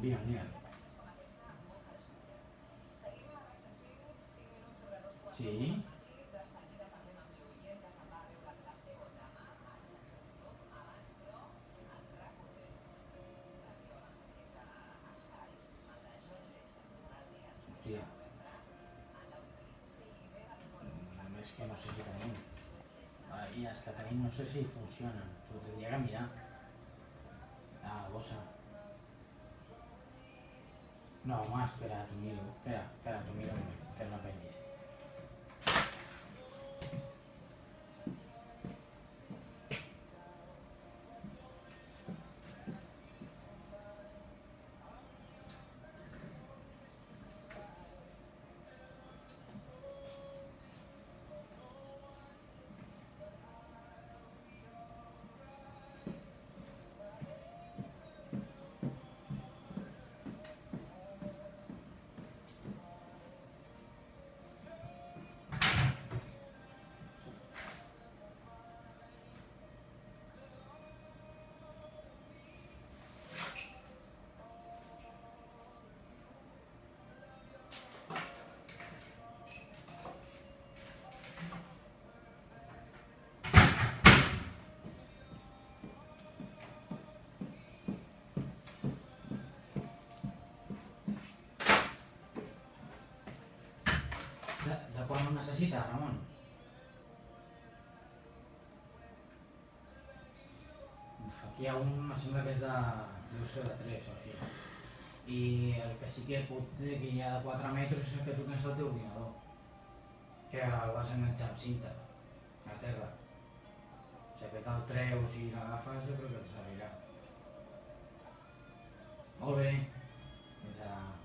Digue'm, digue'm. Sí? Hòstia. És que no sé si tenim. I els que tenim no sé si funcionen. T'ho tindria que mirar. Ah, bossa. No, home, espera, t'ho miro. Espera, t'ho miro un moment, que no pengis. De quan ho necessita, Ramon? Aquí hi ha un, em sembla que és de... deu ser de 3 o així. I el que sí que pot dir que hi ha de 4 metres és el que tu tens al teu ordinador. Que el vas enganxar amb cinta, a terra. Si aquest el treus i l'agafes, jo crec que et servirà. Molt bé. Fins ara.